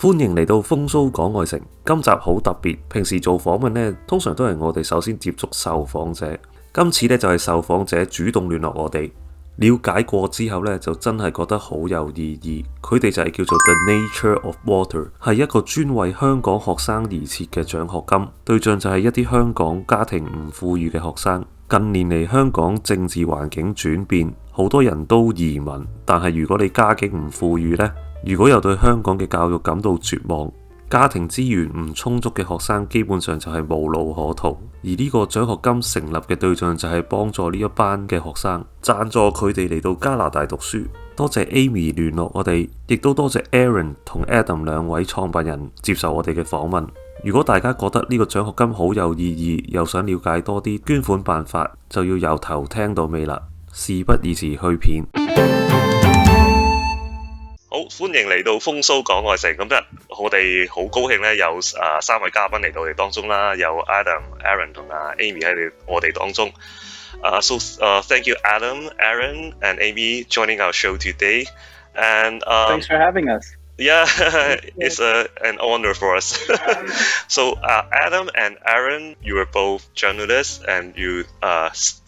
歡迎嚟到風騷港愛城，今集好特別。平時做訪問呢，通常都係我哋首先接觸受訪者，今次呢，就係受訪者主動聯絡我哋，了解過之後呢，就真係覺得好有意義。佢哋就係叫做 The Nature of Water， 係一個專為香港學生而設嘅獎學金，對象就係一啲香港家庭唔富裕嘅學生。近年嚟香港政治環境轉變，好多人都移民，但係如果你家境唔富裕呢，如果又對香港嘅教育感到絕望，家庭資源唔充足嘅學生基本上就係無路可逃。而呢個獎學金成立嘅對象就係幫助呢一班嘅學生，贊助佢哋嚟到加拿大讀書。多謝 Amy 聯絡我哋，亦都多謝 Aaron 同 Adam 兩位創辦人接受我哋嘅訪問。如果大家覺得呢個獎學金好有意義，又想了解多啲捐款辦法，就要由頭聽到尾啦。事不宜遲，去片。好，歡迎嚟到風騷港愛城。咁今日我哋好高興咧，有三位嘉賓嚟到我哋當中啦，有 Adam、Aaron 同Amy 喺我哋當中。So thank you Adam, Aaron and Amy joining our show today. And thanks for having us. Yeah, it's an honor for us. So Adam and Aaron, you were both journalists and you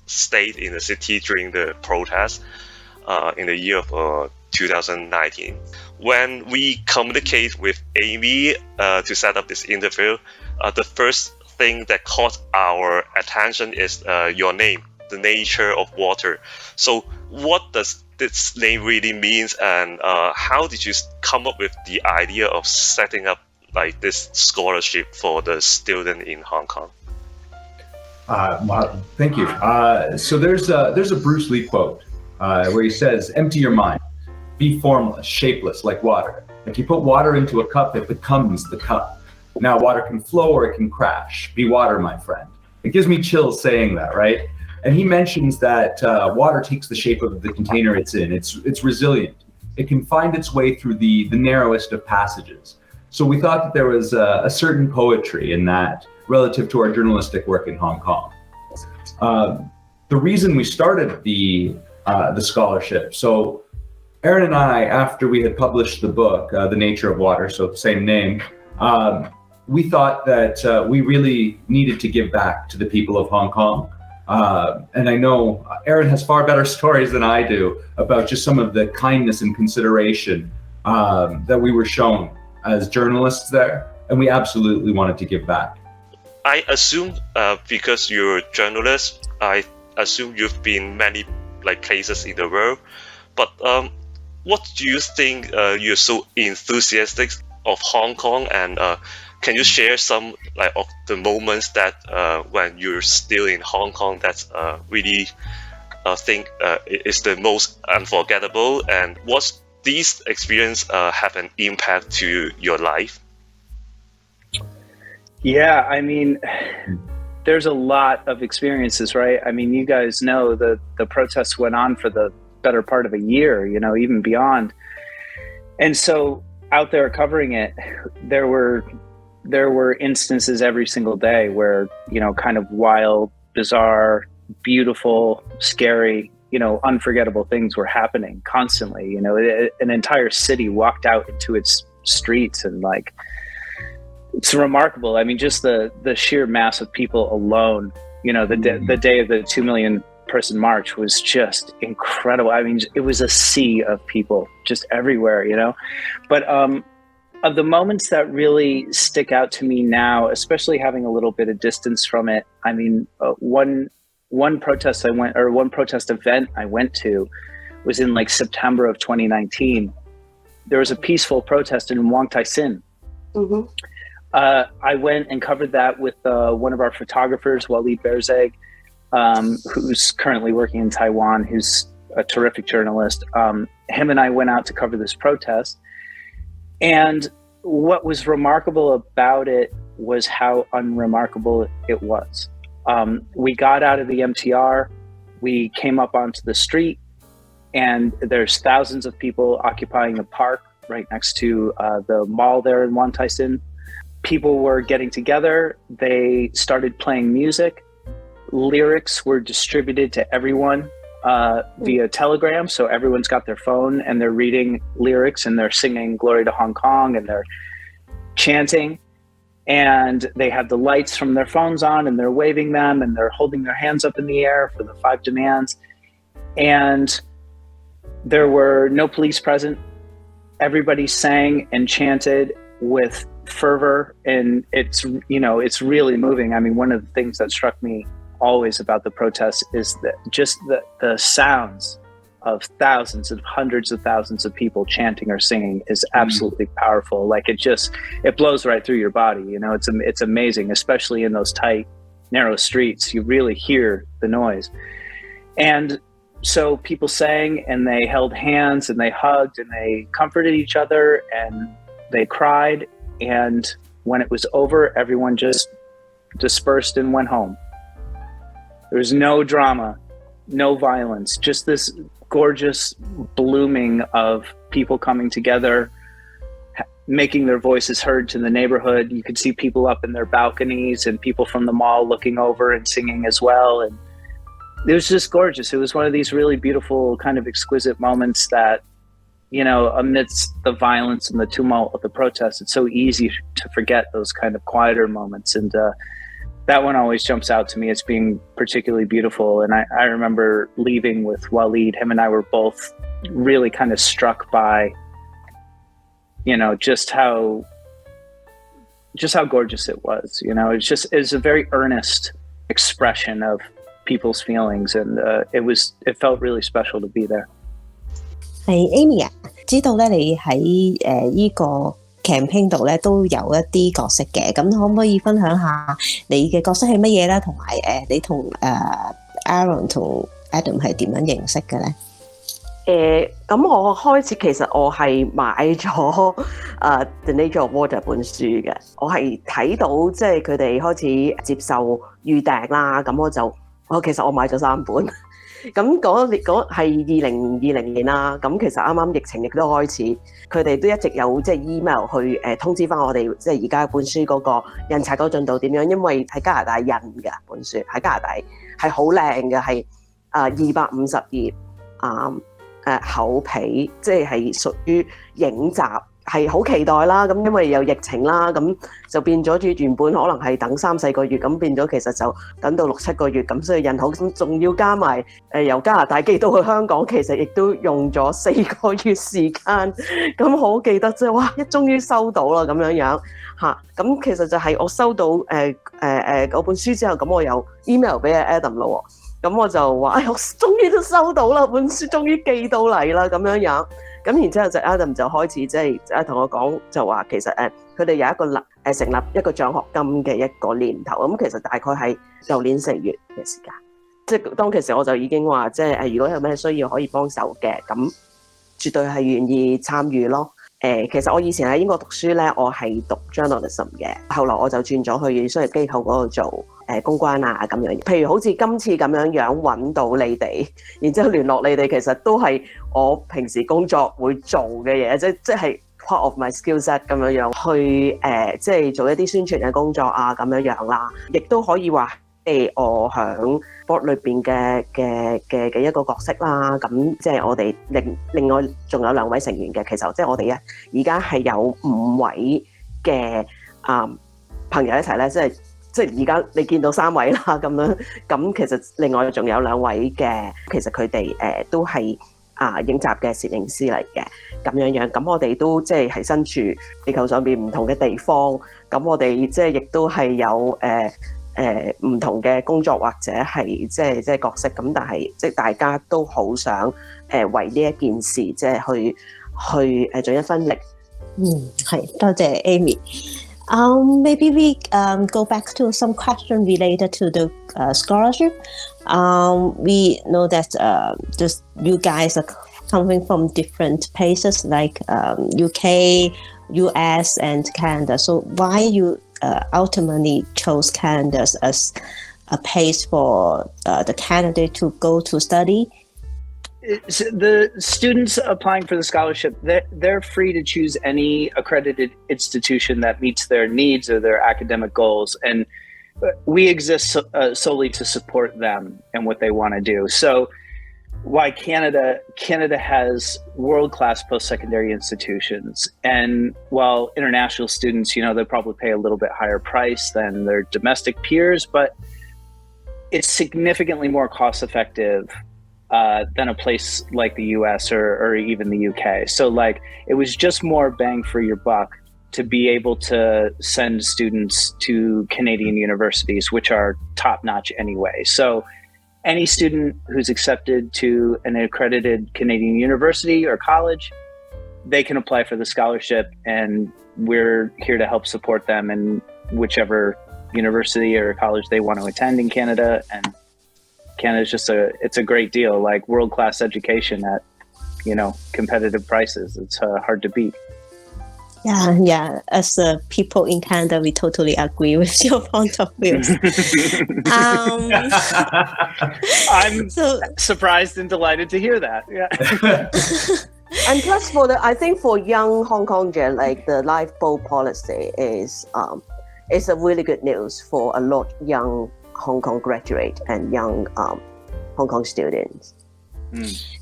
stayed in the city during the protest in the year of 2019. When we communicate with Amy to set up this interview, the first thing that caught our attention is your name, The Nature of Water. So what does this name really means, and how did you come up with the idea of setting up like this scholarship for the student in Hong Kong? Well, thank you. So there's a Bruce Lee quote where he says, "Empty your mind. Be formless, shapeless like water. If you put water into a cup, it becomes the cup. Now water can flow or it can crash. Be water, my friend." It gives me chills saying that, right? And he mentions that water takes the shape of the container it's in. It's resilient. It can find its way through the narrowest of passages. So we thought that there was a certain poetry in that relative to our journalistic work in Hong Kong. The reason we started the scholarship, so Aaron and I, after we had published the book, The Nature of Water, so the same name, we thought that we really needed to give back to the people of Hong Kong. And I know Aaron has far better stories than I do about just some of the kindness and consideration that we were shown as journalists there, and we absolutely wanted to give back. I assume because you're a journalist, I assume you've been many places in the world, but what do you think you're so enthusiastic of Hong Kong, and can you share some of the moments that when you're still in Hong Kong that's really think is the most unforgettable, and what's these experience have an impact to your life? Yeah, I mean, there's a lot of experiences, right? I mean, you guys know the protests went on for the better part of a year, even beyond. And so out there covering it, there were instances every single day where, kind of wild, bizarre, beautiful, scary, unforgettable things were happening constantly. An entire city walked out into its streets, and it's remarkable. I mean, just the sheer mass of people alone, the day of the 2 million person march was just incredible. I mean, it was a sea of people just everywhere, but of the moments that really stick out to me now, especially having a little bit of distance from it, I mean, one protest event I went to was in September of 2019. There was a peaceful protest in Wong Tai Sin. Mm-hmm. I went and covered that with one of our photographers, Walid Berzeg, who's currently working in Taiwan, who's a terrific journalist. Him and I went out to cover this protest. And what was remarkable about it was how unremarkable it was. We got out of the MTR, we came up onto the street, and there's thousands of people occupying the park right next to the mall there in Wong Tai Sin. People were getting together, they started playing music. Lyrics were distributed to everyone via Telegram, so everyone's got their phone and they're reading lyrics and they're singing "Glory to Hong Kong" and they're chanting, and they have the lights from their phones on, and they're waving them, and they're holding their hands up in the air for the 5 demands. And there were no police present. Everybody sang and chanted with fervor, and it's really moving. I mean, one of the things that struck me always about the protests is that just the sounds of thousands of hundreds of thousands of people chanting or singing is absolutely powerful. Like it blows right through your body. It's amazing, especially in those tight, narrow streets. You really hear the noise. And so people sang, and they held hands, and they hugged, and they comforted each other, and they cried. And when it was over, everyone just dispersed and went home. There was no drama, no violence, just this gorgeous blooming of people coming together, making their voices heard to the neighborhood. You could see people up in their balconies, and people from the mall looking over and singing as well. And it was just gorgeous. It was one of these really beautiful, kind of exquisite moments that, amidst the violence and the tumult of the protests, it's so easy to forget those kind of quieter moments. And that one always jumps out to me as being particularly beautiful. And I remember leaving with Waleed. Him and I were both really kind of struck by, just how gorgeous it was. It's a very earnest expression of people's feelings, and it felt really special to be there. 係 Amy 啊，知道咧你喺依個 campaign 度咧都有一啲角色嘅，咁可唔可以分享下你嘅角色係乜嘢啦？同埋你同Aaron 同 Adam 係點樣認識嘅咧？咁我開始其實我係買咗The Nature of Water 本書嘅，我係睇到即係佢哋開始接受預訂啦，咁其實我買咗3本。咁嗰係2020年啦，咁其實啱啱疫情亦都開始，佢哋都一直有即係 email 去通知翻我哋，即係而家本書嗰個印刷嗰個進度點樣，因為喺加拿大印嘅本書，喺加拿大係好靚嘅，係250頁厚皮，即係屬於影集。係好期待啦，咁因為有疫情啦，咁就變咗原本可能係等3-4個月，咁變咗其實就等到6-7個月，咁所以印好，咁仲要加埋由加拿大寄到去香港，其實亦都用咗4個月時間，咁好記得即係哇，終於收到啦咁樣嚇，咁其實就係我收到嗰本書之後，咁我有 email 俾阿 Adam 咯喎，咁我就話我終於都收到啦，本書終於寄到嚟啦咁樣。咁然之後就 Adam 就開始即係同我講就話其實佢哋有一個成立一個獎學金嘅一個年頭，咁其實大概係舊年4月嘅時間，即係當其時我就已經話即係如果有咩需要可以幫手嘅，咁絕對係願意參與咯。其實我以前喺英國讀書咧，我係讀 journalism 嘅，後來我就轉咗去商業機構嗰度做公關啊咁樣。譬如好似今次咁樣揾到你哋，然之後聯絡你哋，其實都係我平時工作會做嘅嘢，即係 part of my skill set 咁樣去即係做一啲宣傳嘅工作啊咁樣啦，亦都可以話我響 board 裏邊嘅一個角色啦，咁即係我哋另外仲有2位成員嘅，其實即係我哋而家係有5位嘅朋友一齊咧，即係而家你見到3位啦咁樣，咁其實另外仲有2位嘅，其實佢哋都係影集嘅攝影師嚟嘅咁樣，咁我哋都即係身處地球上邊唔同嘅地方，咁我哋即係亦都係有唔同嘅工作或者係即係角色，咁但係即係大家都好想為呢一件事即係去盡一分力。係多謝 Amy。Maybe we go back to some question related to the scholarship. We know that you guys are coming from different places like UK, US, and Canada. So why you ultimately chose Canada as a place for the candidate to go to study? The students applying for the scholarship, they're free to choose any accredited institution that meets their needs or their academic goals. And we exist solely to support them and what they want to do. So why Canada has world-class post-secondary institutions. And while international students, they probably pay a little bit higher price than their domestic peers, but it's significantly more cost-effective than a place like the US or even the UK. So like, it was just more bang for your buck to be able to send students to Canadian universities, which are top-notch anyway. So any student who's accepted to an accredited Canadian university or college, they can apply for the scholarship, and we're here to help support them in whichever university or college they want to attend in Canada. And Canada's it's a great deal, like world-class education at, competitive prices. It's hard to beat. Yeah. As people in Canada, we totally agree with your point of view. I'm surprised and delighted to hear that. Yeah. And plus, I think for young Hong Kongers, like the lifeboat policy is a really good news for a lot of young Hong Kong graduate and young Hong Kong students.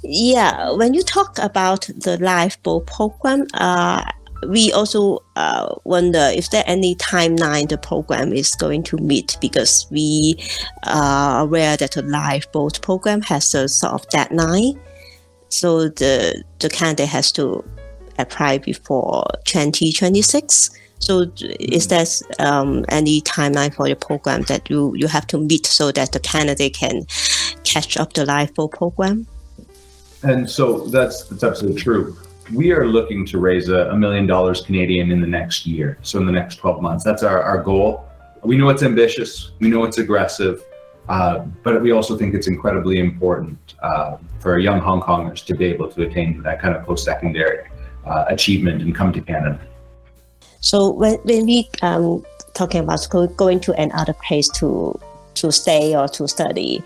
Yeah, when you talk about the lifeboat program, we also wonder if there any timeline the program is going to meet, because we are aware that the lifeboat program has a sort of deadline. So the candidate has to apply before 2026. So is there any timeline for your program that you have to meet so that the candidate can catch up the lifeboat program? And so that's absolutely true. We are looking to raise $1 million Canadian in the next year. So in the next 12 months, that's our goal. We know it's ambitious. We know it's aggressive. But we also think it's incredibly important for young Hong Kongers to be able to attain that kind of post-secondary achievement and come to Canada. So when we talking about going to another place to stay or to study,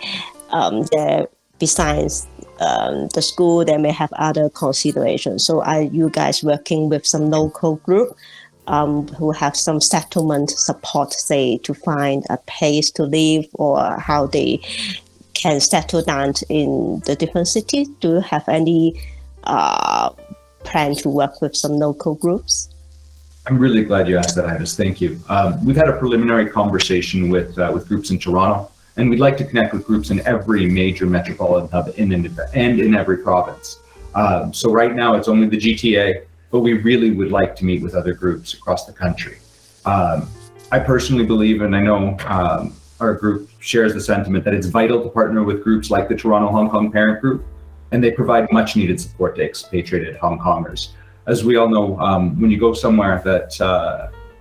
there besides the school, they may have other considerations. So are you guys working with some local group who have some settlement support, say, to find a place to live, or how they can settle down in the different cities? Do you have any plan to work with some local groups? I'm really glad you asked that, Ivis. Thank you. We've had a preliminary conversation with groups in Toronto, and we'd like to connect with groups in every major metropolitan hub and in every province. So right now it's only the GTA, but we really would like to meet with other groups across the country. I personally believe, and I know our group shares the sentiment, that it's vital to partner with groups like the Toronto Hong Kong Parent Group, and they provide much needed support to expatriated Hong Kongers. As we all know, when you go somewhere that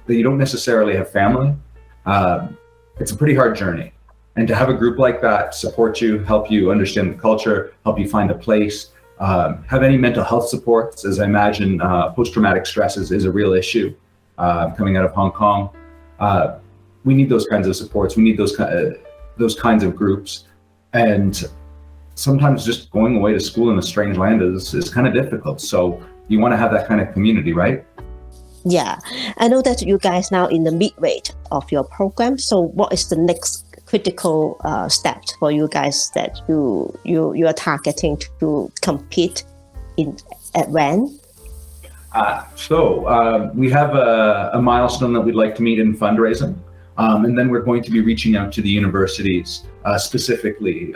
you don't necessarily have family, it's a pretty hard journey. And to have a group like that support you, help you understand the culture, help you find a place, have any mental health supports, as I imagine post-traumatic stress is a real issue coming out of Hong Kong. We need those kinds of supports. We need those kinds of groups. And sometimes just going away to school in a strange land is kind of difficult. So you want to have that kind of community, right? Yeah, I know that you guys now in the midway of your program. So what is the next critical step for you guys that you are targeting to compete at when? So we have a milestone that we'd like to meet in fundraising, and then we're going to be reaching out to the universities specifically.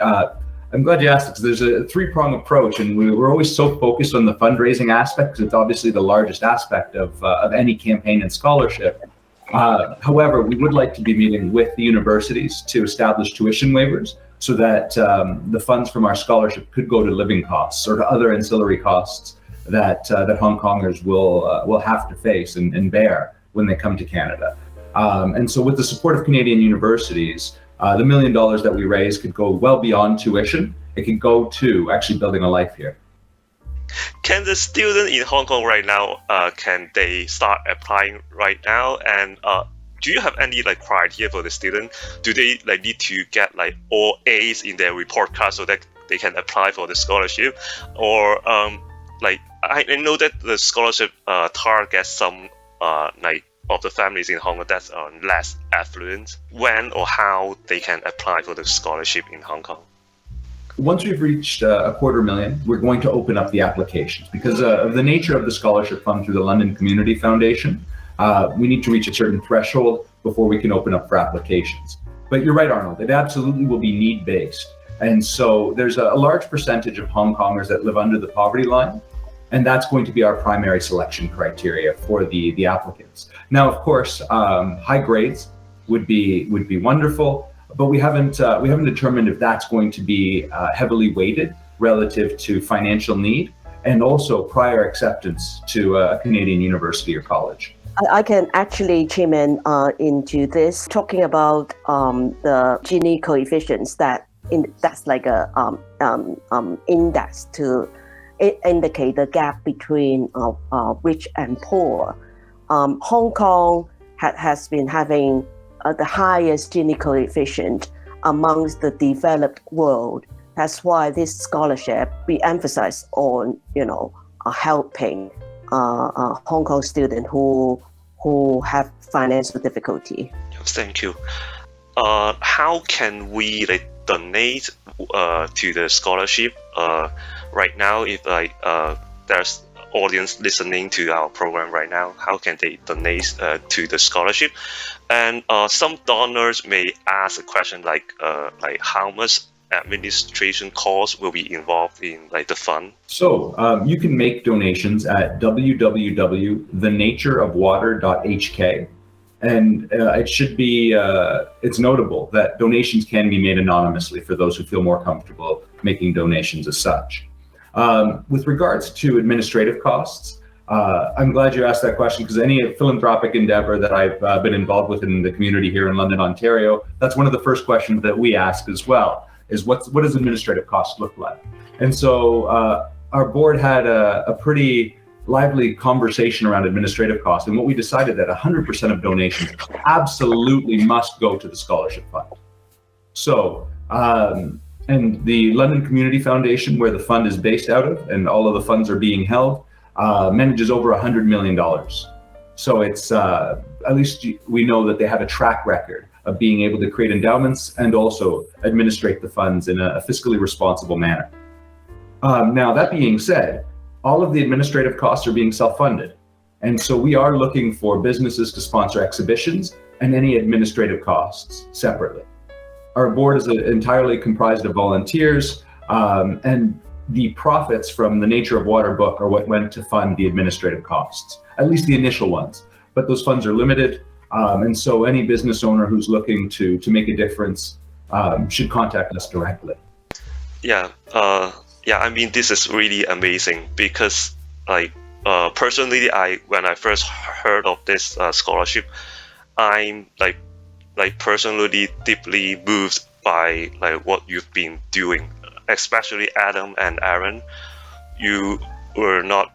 I'm glad you asked, because there's a three-prong approach, and we're always so focused on the fundraising aspect, because it's obviously the largest aspect of any campaign and scholarship. However, we would like to be meeting with the universities to establish tuition waivers so that the funds from our scholarship could go to living costs or to other ancillary costs that Hong Kongers will have to face and bear when they come to Canada. And so with the support of Canadian universities, the $1 million that we raise could go well beyond tuition. It can go to actually building a life here. Can the student in Hong Kong right now, can they start applying right now? And do you have any criteria for the student? Do they need to get all A's in their report card so that they can apply for the scholarship? Or I know that the scholarship targets some of the families in Hong Kong that are less affluent. When or how they can apply for the scholarship in Hong Kong? Once we've reached $250,000, we're going to open up the applications because of the nature of the scholarship fund through the London Community Foundation. We need to reach a certain threshold before we can open up for applications. But you're right, Arnold, it absolutely will be need-based. And so there's a large percentage of Hong Kongers that live under the poverty line, and that's going to be our primary selection criteria for the applicants. Now, of course, high grades would be wonderful, but we haven't determined if that's going to be heavily weighted relative to financial need and also prior acceptance to a Canadian university or college. I can actually chime in into this, talking about the Gini coefficients that's like a index to indicate the gap between rich and poor. Hong Kong has been having the highest Gini coefficient amongst the developed world. That's why this scholarship we emphasize on, helping Hong Kong students who have financial difficulty. Thank you. How can we donate to the scholarship? Right now, if there's audience listening to our program right now, how can they donate to the scholarship? And some donors may ask a question like how much administration costs will be involved in the fund? So you can make donations at www.thenatureofwater.hk. And it should be, it's notable that donations can be made anonymously for those who feel more comfortable making donations as such. With regards to administrative costs, I'm glad you asked that question because any philanthropic endeavor that I've been involved with in the community here in London, Ontario, that's one of the first questions that we ask as well, is what does administrative costs look like? And so our board had a pretty lively conversation around administrative costs, and what we decided that 100% of donations absolutely must go to the scholarship fund. So, and the London Community Foundation, where the fund is based out of, and all of the funds are being held, manages over $100 million. So it's, at least we know that they have a track record of being able to create endowments and also administrate the funds in a fiscally responsible manner. Now, that being said, all of the administrative costs are being self-funded. And so we are looking for businesses to sponsor exhibitions and any administrative costs separately. Our board is entirely comprised of volunteers, and the profits from the Nature of Water book are what went to fund the administrative costs, at least the initial ones. But those funds are limited, and so any business owner who's looking to make a difference should contact us directly. Yeah, I mean, this is really amazing because, personally, when I first heard of this scholarship, I'm personally deeply moved by what you've been doing, especially Adam and Aaron. You were not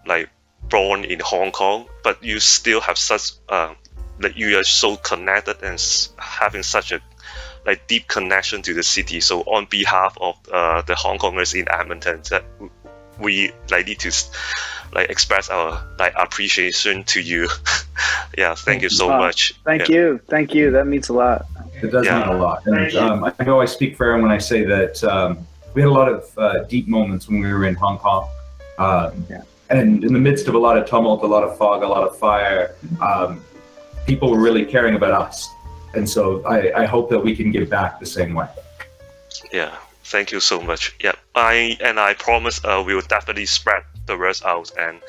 born in Hong Kong, but you still have such you are so connected and having such a deep connection to the city. So on behalf of the Hong Kongers in Edmonton, that we need to express our appreciation to you. Yeah, thank you so much. Thank you. That means a lot. It does mean a lot. And I know I speak for Aaron when I say that we had a lot of deep moments when we were in Hong Kong. And in the midst of a lot of tumult, a lot of fog, a lot of fire, people were really caring about us. And so I hope that we can give back the same way. Yeah, thank you so much. Yeah, I promise we will definitely spread the word out and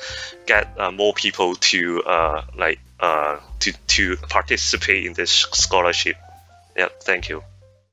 get more people to to participate in this scholarship. Yeah, thank you.